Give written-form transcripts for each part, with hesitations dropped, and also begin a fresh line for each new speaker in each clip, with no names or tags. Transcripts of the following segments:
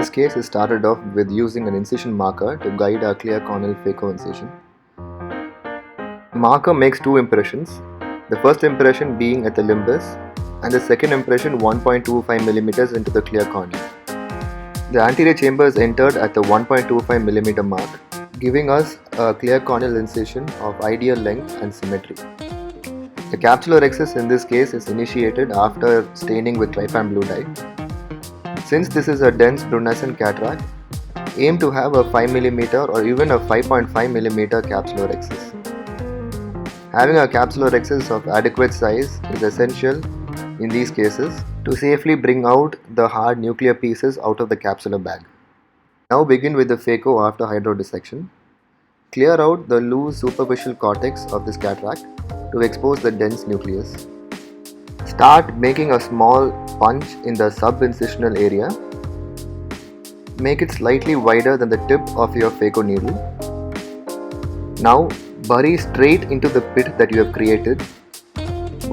this case is started off with using an incision marker to guide our clear corneal phaco incision. The marker makes two impressions, the first impression being at the limbus and the second impression 1.25 mm into the clear cornea. The anterior chamber is entered at the 1.25 mm mark, giving us a clear corneal incision of ideal length and symmetry. The capsulorhexis in this case is initiated after staining with trypan blue dye. Since this is a dense brunescent cataract, aim to have a 5 mm or even a 5.5 mm capsulorhexis. Having a capsulorhexis of adequate size is essential in these cases to safely bring out the hard nuclear pieces out of the capsular bag. Now begin with the phaco after hydrodissection. Clear out the loose superficial cortex of this cataract to expose the dense nucleus. Start making a small punch in the subincisional area. Make it slightly wider than the tip of your phaco needle. Now bury straight into the pit that you have created,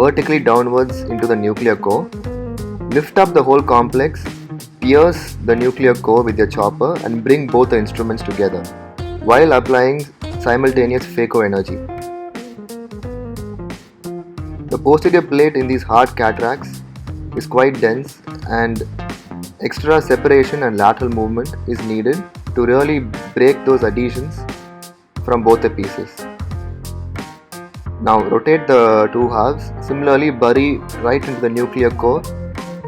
vertically downwards into the nuclear core. Lift up the whole complex, pierce the nuclear core with your chopper and bring both the instruments together while applying simultaneous phaco energy. The posterior plate in these hard cataracts is quite dense and extra separation and lateral movement is needed to really break those adhesions from both the pieces. Now rotate the two halves, similarly bury right into the nuclear core,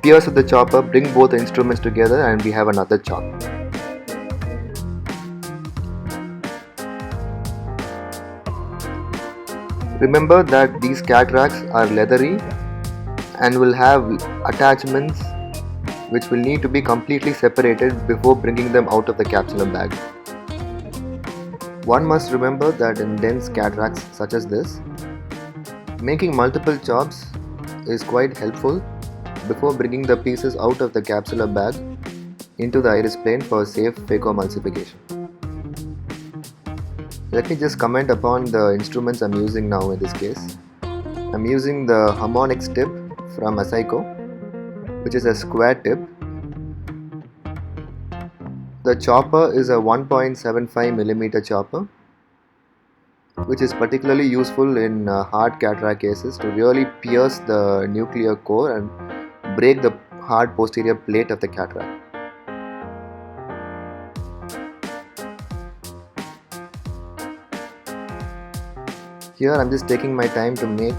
pierce with the chopper, bring both the instruments together and we have another chop. Remember that these cataracts are leathery and will have attachments which will need to be completely separated before bringing them out of the capsular bag. One must remember that in dense cataracts such as this, making multiple chops is quite helpful before bringing the pieces out of the capsular bag into the iris plane for safe phacoemulsification. Let me just comment upon the instruments I'm using now in this case. I'm using the Harmonix tip from Asaiko, which is a square tip. The chopper is a 1.75 mm chopper, which is particularly useful in hard cataract cases to really pierce the nuclear core and break the hard posterior plate of the cataract. Here I'm just taking my time to make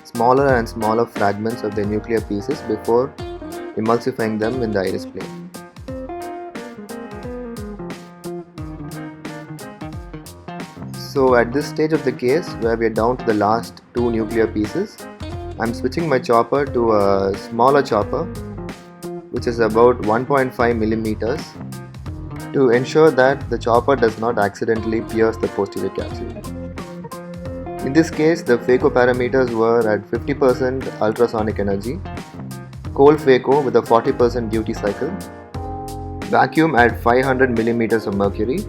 smaller and smaller fragments of the nuclear pieces before emulsifying them in the iris plane. So at this stage of the case, where we are down to the last two nuclear pieces, I'm switching my chopper to a smaller chopper, which is about 1.5 mm, to ensure that the chopper does not accidentally pierce the posterior capsule. In this case, the phaco parameters were at 50% ultrasonic energy, cold phaco with a 40% duty cycle, vacuum at 500 mm of mercury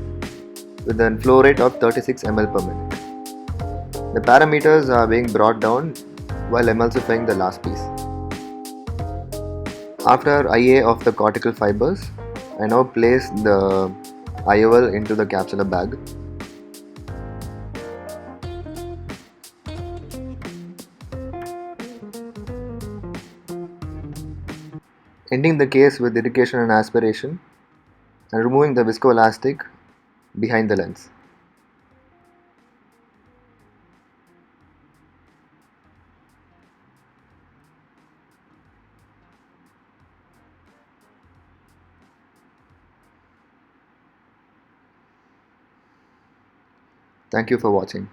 with a flow rate of 36 ml per minute. The parameters are being brought down while emulsifying the last piece. After IA of the cortical fibers, I now place the IOL into the capsular bag. Ending the case with irrigation and aspiration and removing the viscoelastic behind the lens. Thank you for watching.